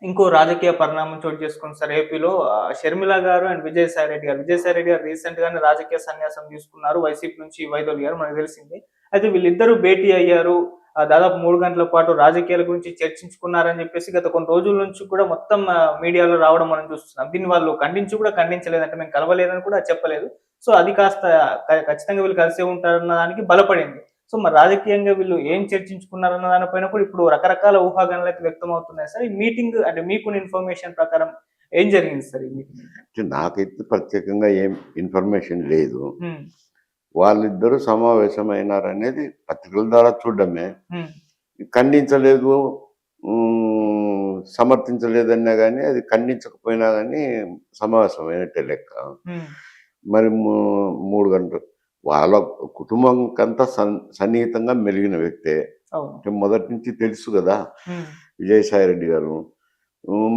ఇంకో రాజకీయ పరిణామం చోటు చేసుకుంది సార్ ఏపీలో. షర్మిల గారు అండ్ విజయసాయిరెడ్డి గారు. విజయసాయిరెడ్డి గారు రీసెంట్ గానే రాజకీయ సన్యాసం తీసుకున్నారు. వైసీపీ నుంచి వైదొలిగారు మనకు తెలిసిందే. అయితే వీళ్ళిద్దరూ భేటీ అయ్యారు. దాదాపు 3 గంటల పాటు రాజకీయాల గురించి చర్చించుకున్నారని చెప్పేసి గత కొన్ని రోజుల నుంచి కూడా మొత్తం మీడియాలో రావడం మనం చూస్తున్నాం. దీన్ని వాళ్ళు ఖండించి కూడా ఖండించలేదంటే మేము కలవలేదని కూడా చెప్పలేదు. సో అది కాస్త ఖచ్చితంగా వీళ్ళు కలిసే ఉంటారన్న దానికి బలపడింది. సో మరి రాజకీయంగా వీళ్ళు ఏం చర్చించుకున్నారన్న దానిపైన కూడా ఇప్పుడు రకరకాల ఊహాగానాలైతే వ్యక్తమవుతున్నాయి సార్. ఈ మీటింగ్ అంటే మీకున్న ఇన్ఫర్మేషన్ ప్రకారం ఏం జరిగింది సార్ ఈ మీటింగ్? నాకైతే ప్రత్యేకంగా ఏం ఇన్ఫర్మేషన్ లేదు. హ్మ్. వాళ్ళిద్దరూ సమావేశమైనారనేది పత్రికల ద్వారా చూడడమే. హ్మ్. ఖండించలేదు, సమర్థించలేదన్నా గానీ అది ఖండించకపోయినా గానీ సమావేశమైనట్టే లెక్క. హ్మ్. మరి 3 గంటలు వాళ్ళ కుటుంబంకంతా సన్నిహితంగా మెలిగిన వ్యక్తే. అవును. అంటే మొదటి నుంచి తెలుసు గదా హ్మ్. విజయసాయిరెడ్డి గారు.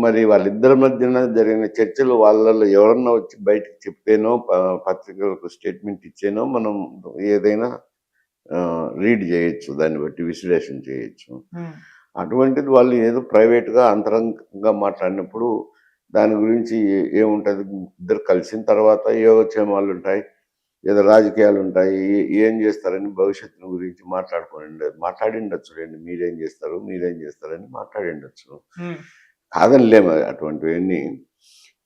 మరి వాళ్ళిద్దరి మధ్యన జరిగిన చర్చలు వాళ్ళలో ఎవరన్నా వచ్చి బయటకి చెప్తేనో, పత్రికలకు స్టేట్మెంట్ ఇచ్చేనో మనం ఏదైనా రీడ్ చేయొచ్చు. దాన్ని బట్టి విశ్లేషణ చేయొచ్చు. హ్మ్. అటువంటిది వాళ్ళు ఏదో ప్రైవేట్‌గా అంతరంగంగా మాట్లాడినప్పుడు దాని గురించి ఏముంటది, ఇద్దరు కలిసిన తర్వాత యోగక్షేమాలుంటాయి. ఏదో రాజకీయాలుంటాయి. ఏం చేస్తారని భవిష్యత్తును గురించి మాట్లాడిండొచ్చులెండి. మీరేం చేస్తారు, మీరేం చేస్తారని మాట్లాడిండొచ్చు. హ్మ్. కాదనలేము అటువంటివన్నీ.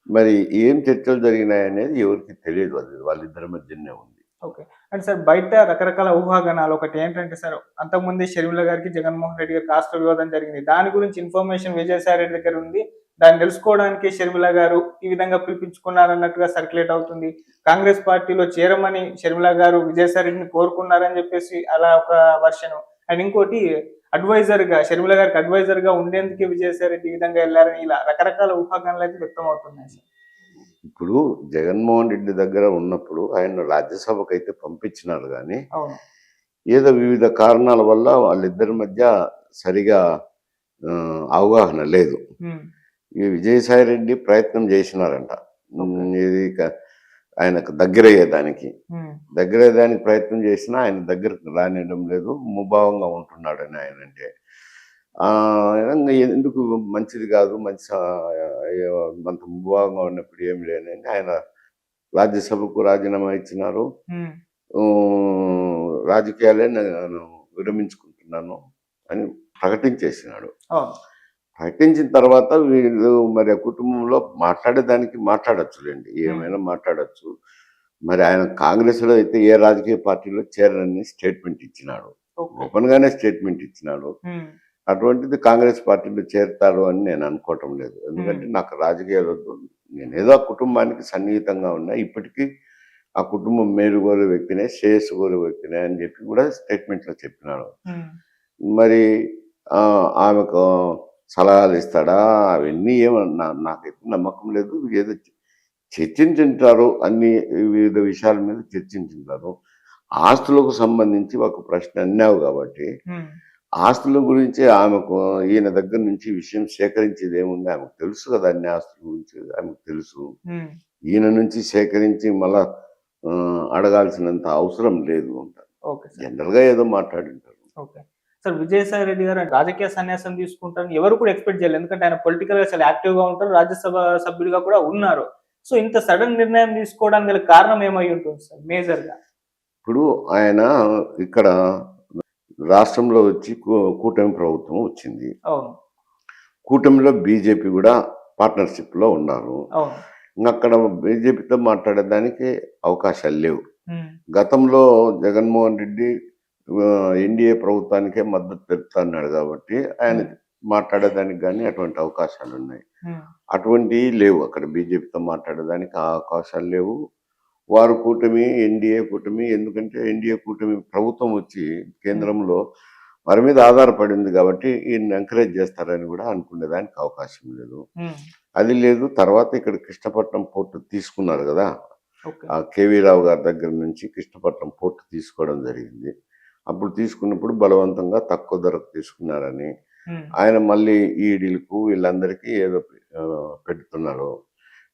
మరి ఏం చర్చలు జరిగినాయనేది ఎవరికీ తెలియదు. అది వాళ్ళిద్దరి మధ్యనే ఉంది. ఓకే. అంటే సార్ బయట రకరకాల ఊహాగానాలు. ఒకటేంటంటే సార్ అంతకుముందే షర్మిల గారికి, జగన్మోహన్ రెడ్డి గారికి కాస్త వివాదం జరిగింది. దాని గురించి ఇన్ఫర్మేషన్ విజయసాయి రెడ్డి దగ్గర ఉంది. దాన్ని తెలుసుకోవడానికి షర్మిల గారు ఈ విధంగా పిలిపించుకున్నారన్నట్టుగా సర్క్యులేట్ అవుతుంది. కాంగ్రెస్ పార్టీలో చేరమని షర్మిల గారు విజయసాయి రెడ్డిని కోరుకున్నారని చెప్పేసి అలా ఒక వెర్షను. అండ్ ఇంకోటి అడ్వైజర్‌గా షర్మిల గారికి అడ్వైజర్‌గా ఉండేందుకే విజయసాయి రెడ్డి ఈ విధంగా వెళ్లారని ఇలా రకరకాల ఊహాగానాలైతే వ్యక్తమవుతున్నాయి సార్. ఇప్పుడు జగన్మోహన్ రెడ్డి దగ్గర ఉన్నప్పుడు ఆయన రాజ్యసభకైతే పంపించినారు గానీ, అవును. ఏదో వివిధ కారణాల వల్ల వాళ్ళిద్దరి మధ్య సరిగా అవగాహన లేదు. హ్మ్. ఈ విజయసాయిరెడ్డి ప్రయత్నం చేసినారంట. ఓకే. ఇది ఆయనకు దగ్గరయ్యేదానికి. హ్మ్. దగ్గరయ్యేదానికి ప్రయత్నం చేసినా ఆయన దగ్గరకు రానివ్వడం లేదు. ముభావంగా ఉంటున్నాడని ఆయనంటే. ఎందుకు మంచిది కాదు. అంత ముభావంగా ఉన్నప్పుడు ఏమి లేనని ఆయన రాజ్యసభకు రాజీనామా ఇచ్చినారు. హ్మ్. రాజకీయాలే నేను విరమించుకుంటున్నాను అని ప్రకటించేసినాడు. అవును. ప్రకటించిన తర్వాత వీళ్ళు మరి ఆ కుటుంబంలో మాట్లాడేదానికి మాట్లాడొచ్చులెండి. హ్మ్. ఏమైనా మాట్లాడొచ్చు. మరి ఆయన కాంగ్రెస్‌లో అయితే ఏ రాజకీయ పార్టీలో చేరనని స్టేట్మెంట్ ఇచ్చినాడు. ఓకే. ఓపెన్‌గానే స్టేట్మెంట్ ఇచ్చినాడు. హ్మ్. అటువంటిది కాంగ్రెస్ పార్టీలో చేరతారు అని నేను అనుకోవటం లేదు. హ్మ్. ఎందుకంటే నాకు రాజకీయాలొద్దు. నేనేదో ఆ కుటుంబానికి సన్నిహితంగా ఉన్నా. ఇప్పటికీ ఆ కుటుంబం మేలు కోరే వ్యక్తినే, శ్రేయస్సు కోరే వ్యక్తినే అని చెప్పి కూడా స్టేట్మెంట్‌లో చెప్పినాడు. హ్మ్. మరి ఆమెకు సలహాలు ఇస్తాడా? అవన్నీ నాకైతే నమ్మకం లేదు. ఏదో చర్చించుంటారు. అన్ని వివిధ విషయాల మీద చర్చించుంటారు. ఆస్తులకు సంబంధించి ఒక ప్రశ్న అన్నావు కాబట్టి, హ్మ్. ఆస్తుల గురించి ఆమెకు ఈయన దగ్గర నుంచి విషయం సేకరించేదేముంది? ఆమెకు తెలుసు కదా! అన్ని ఆస్తుల గురించి ఆమెకు తెలుసు. హ్మ్. ఈయన నుంచి సేకరించి మళ్ళా అడగాల్సినంత అవసరం లేదు అంట. Okay sir. జనరల్‌గా ఏదో మాట్లాడుంటారు. ఓకే. సార్ విజయసాయి రెడ్డి గారు రాజకీయ సన్యాసం తీసుకుంటారని ఎవరు కూడా ఎక్స్‌పెక్ట్ చేయలేదు. ఎందుకంటే ఆయన పొలిటికల్‌గా చాలా యాక్టివ్‌గా ఉంటారు. రాజ్యసభ సభ్యుడిగా కూడా ఉన్నారు. సో ఇంత సడన్ నిర్ణయం తీసుకోవడానికి గల కారణం ఏమై ఉంటుంది సార్ మేజర్‌గా? ఇప్పుడు ఆయన ఇక్కడ రాష్ట్రంలో వచ్చి కూటమి ప్రభుత్వం వచ్చింది. అవును. కూటమిలో బీజేపీ గూడా పార్ట్నర్‌షిప్‌లో ఉన్నారు. అవును. ఇంగక్కడ బీజేపీతో మాట్లాడడానికి అవకాశాలు లేవు. హ్మ్. గతంలో జగన్మోహన్ రెడ్డి ఎన్డీఏ ప్రభుత్వానికే మద్దతు తెలుపుతన్నాడు గాబట్టి, ఆయన హ్మ్. మాట్లాడేదానికి గాని అటువంటి అవకాశాలున్నాయి. హ్మ్. అటువంటియి లేవు. అక్కడ బీజేపీతో మాట్లాడేదానికి ఆ అవకాశాలు లేవు. వారు కూటమి, ఎన్డీఏ కూటమి ఎందుకంటే ఎన్డీఏ కూటమి ప్రభుత్వం వచ్చి హ్మ్. కేంద్రంలో వారి మీద ఆధారపడింది గాబట్టి, ఈయన్ని ఎంకరేజ్ చేస్తారని గూడా అనుకునేదానికి అవకాశం లేదు. హ్మ్. అది లేదు. తర్వాత ఇక్కడ కృష్ణపట్నం పోర్ట్ తీసుకున్నారు గదా! ఓకే. కేవీ రావు గారి దగ్గర నుంచి కృష్ణపట్నం పోర్ట్ తీసుకోవడం జరిగింది. అప్పుడు తీసుకున్నప్పుడు బలవంతంగా తక్కువ ధరకు తీసుకున్నారని, హ్మ్. ఆయన మళ్ళీ ఈడీలకు వీళ్ళందరికీ ఏదో పెడుతున్నారు.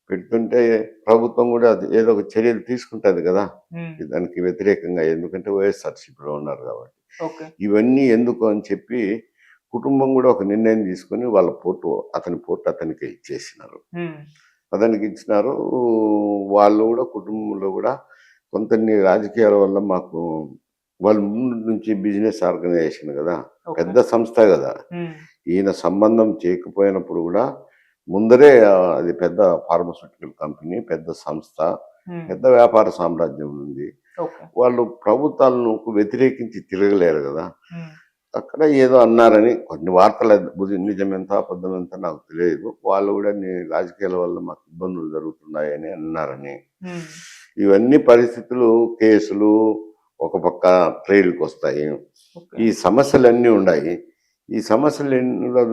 పెడుతుంటే ప్రభుత్వం గూడా అది ఏదో ఒక చర్యలు తీసుకుంటది గదా! హ్మ్. దానికి వ్యతిరేకంగా ఎందుకంటే వైఎస్ఆర్‌సీపీలో ఉన్నారు గాబట్టి. ఓకే. ఇవన్నీ ఎందుకు అని చెప్పి కుటుంబం కూడా ఒక నిర్ణయం తీసుకొని వాళ్ళ అతని పోర్టు అతనికి ఇచ్చేసినారు. ఉమ్, అతనికి ఇచ్చినారు. వాళ్ళు కూడా కుటుంబంలో కూడా కొంతన్ని రాజకీయాల వల్ల మాకు వాళ్ళు ముందు నుంచి బిజినెస్ ఆర్గనైజేషన్ కదా, ఓకే. పెద్ద సంస్థ కదా. ఉమ్, ఈయన సంబంధం చేయకపోయినప్పుడు కూడా ముందరే అది పెద్ద ఫార్మస్యూటికల్ కంపెనీ, పెద్ద సంస్థ, ఉమ్, పెద్ద వ్యాపార సామ్రాజ్యం ఉంది. ఓకే. వాళ్ళు ప్రభుత్వాలను వ్యతిరేకించి తిరగలేరు కదా. ఉమ్, అక్కడ ఏదో అన్నారని కొన్ని వార్తలు, నిజం ఎంత అబద్ధం ఎంత నాకు తెలియదు. వాళ్ళు కూడా రాజకీయాల వల్ల మాకు ఇబ్బందులు జరుగుతున్నాయని అన్నారని. ఉమ్, ఇవన్నీ పరిస్థితులు, కేసులు ఒక పక్క ట్రైల్కి వస్తాయి. ఓకే. ఈ సమస్యలన్నీ ఉన్నాయి. ఈ సమస్యలు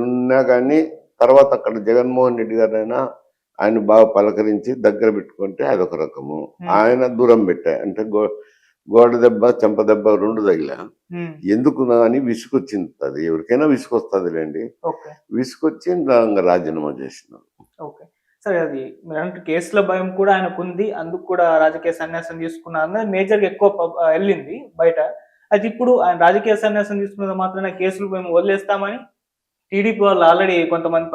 ఉన్నా కానీ తర్వాత అక్కడ జగన్మోహన్ రెడ్డి గారైనా ఆయన బాగా పలకరించి దగ్గర పెట్టుకుంటే అదొక రకము. ఆయన దూరం పెట్టా అంటే గోడ దెబ్బ చెంప దెబ్బ రెండు తగిలా. ఉమ్, ఎందుకు అని విసుకొచ్చింది. అది ఎవరికైనా విసుకొస్తుంది లేండి. ఓకే. విసుకొచ్చి రాజీనామా చేసినారు. ఓకే. సరే, అది మీరంటే కేసుల భయం కూడా ఆయనకుంది. అందుకు కూడా రాజకీయ సన్యాసం తీసుకున్నారని మేజర్‌గా ఎక్కువ ఎళ్ళింది బయట. అయితే ఇప్పుడు ఆయన రాజకీయ సన్యాసం తీసుకున్నంత మాత్రాన కేసులు మేము వదిలేస్తామని టీడీపీ వాళ్ళు ఆల్రెడీ కొంతమంది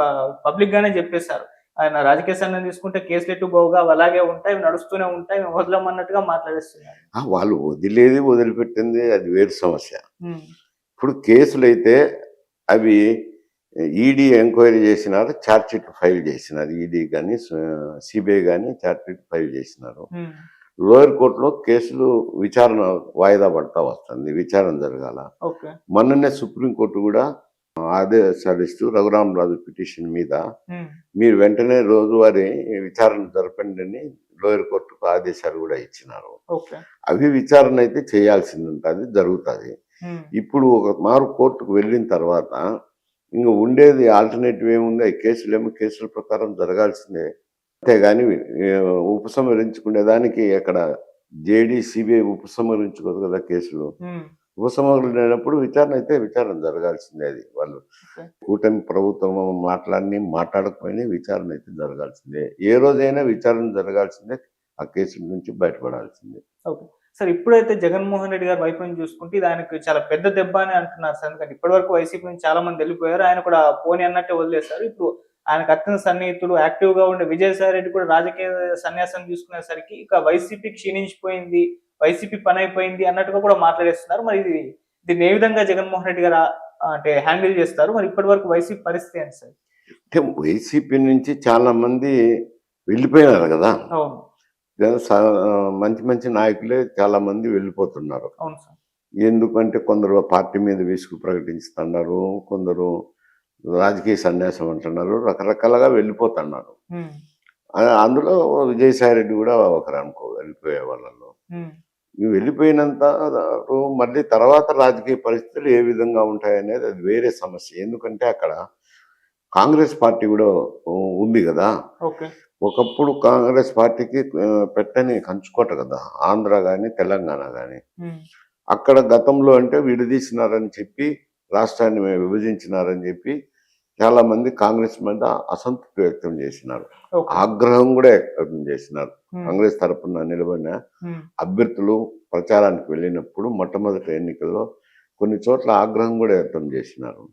పబ్లిక్‌గానే చెప్పేసారు. ఆయన రాజకీయ సన్యాసం తీసుకుంటే కేసులు ఎటు పోవుగా అవి అలాగే ఉంటాయి. అవి నడుస్తూనే ఉంటాయి. మేము వదలమన్నట్టుగా మాట్లాడేస్తున్నారు. వాళ్ళు వదిలేది వదిలిపెట్టింది అది వేరు సమస్య. హ్మ్. ఇప్పుడు కేసులైతే అవి ఈడీ ఎంక్వైరీ చేసినారు, ఛార్జ్ షీట్ ఫైల్ చేసినారు. ఈడీ కానీ సిబిఐ కానీ ఛార్జ్ షీట్ ఫైల్ చేసినారు. హ్మ్. లోయర్ కోర్టులో కేసులు విచారణ వాయిదా పడతా వస్తుంది. విచారణ జరగాల. ఓకే. మొన్ననే సుప్రీంకోర్టు కూడా ఆదేశాలిస్తూ రఘురామరాజు పిటిషన్ మీద హ్మ్. మీరు వెంటనే రోజువారీ విచారణ జరపండి అని లోయర్ కోర్టుకు ఆదేశాలు కూడా ఇచ్చినారు. ఓకే. అవి విచారణ అయితే చేయాల్సింది ఉంటుంది, జరుగుతుంది. హ్మ్. ఇప్పుడు ఒక మారు కోర్టుకు వెళ్ళిన తర్వాత ఇంక ఉండేది ఆల్టర్నేటివ్ ఏముంది? ఆ కేసులేమో కేసుల ప్రకారం జరగాల్సిందే. అంతేగాని ఉపసంహరించుకునేదానికి అక్కడ జేడీ సిబిఐ ఉపసంహరించుకోదు కదా కేసులు. హ్మ్. ఉపసంహరించినప్పుడు విచారణ అయితే విచారణ జరగాల్సిందే. అది వాళ్ళు ఓకే. కూటమి ప్రభుత్వం మాట్లాడకపోయినా విచారణ అయితే జరగాల్సిందే. ఏ రోజైనా విచారణ జరగాల్సిందే. ఆ కేసుల నుంచి బయటపడాల్సిందే. ఓకే. సార్, ఇప్పుడైతే జగన్మోహన్ రెడ్డి గారి వైపు నుంచి చూసుకుంటే ఇది ఆయనకు చాలా పెద్ద దెబ్బ అని అంటున్నారు సార్. ఎందుకంటే ఇప్పటివరకు వైసీపీ నుంచి చాలా మంది వెళ్ళిపోయారు. ఆయన కూడా పోనీ అన్నట్టే వదిలేశారు. ఇప్పుడు ఆయనకు అత్యంత సన్నిహితుడు, యాక్టివ్‌గా ఉండే విజయసాయి రెడ్డి కూడా రాజకీయ సన్యాసం తీసుకునేసరికి ఇక వైసీపీ క్షీణించిపోయింది, వైసీపీ పనైపోయింది అన్నట్టుగా కూడా మాట్లాడేస్తున్నారు. మరి దీన్ని ఏ విధంగా జగన్మోహన్ రెడ్డి గారు అంటే హ్యాండిల్ చేస్తారు? మరి ఇప్పటివరకు వైసీపీ పరిస్థితి ఏంటి సార్? అంటే వైసీపీ నుంచి చాలా మంది వెళ్ళిపోయినారు కదా. అవును. మంచి మంచి నాయకులే చాలా మంది వెళ్ళిపోతున్నారు. అవును సార్. ఎందుకంటే కొందరు పార్టీ మీద విసుగు ప్రకటిస్తున్నారు, కొందరు రాజకీయ సన్యాసం అంటున్నారు, రకరకాలుగా వెళ్ళిపోతున్నారు. హ్మ్. అందులో విజయసాయి రెడ్డి కూడా ఒకరు అనుకో వెళ్ళిపోయే వాళ్ళలో. హ్మ్. వెళ్ళిపోయినంత మళ్ళీ తర్వాత రాజకీయ పరిస్థితులు ఏ విధంగా ఉంటాయనేది అది వేరే సమస్య. ఎందుకంటే అక్కడ కాంగ్రెస్ పార్టీ కూడా ఉంది కదా. ఓకే. ఒకప్పుడు కాంగ్రెస్ పార్టీకి పెట్టని కంచుకోట కదా ఆంధ్ర కానీ తెలంగాణ కానీ. హ్మ్. అక్కడ గతంలో అంటే విడదీసినారని చెప్పి, రాష్ట్రాన్ని విభజించినారని చెప్పి చాలా మంది కాంగ్రెస్ మీద అసంతృప్తి వ్యక్తం చేసినారు, ఓకే. ఆగ్రహం కూడా వ్యక్తం చేసినారు. హ్మ్. కాంగ్రెస్ తరపున నిలబడిన హ్మ్. అభ్యర్థులు ప్రచారానికి వెళ్ళినప్పుడు మొట్టమొదటి ఎన్నికల్లో కొన్ని చోట్ల ఆగ్రహం కూడా వ్యక్తం చేసినారు.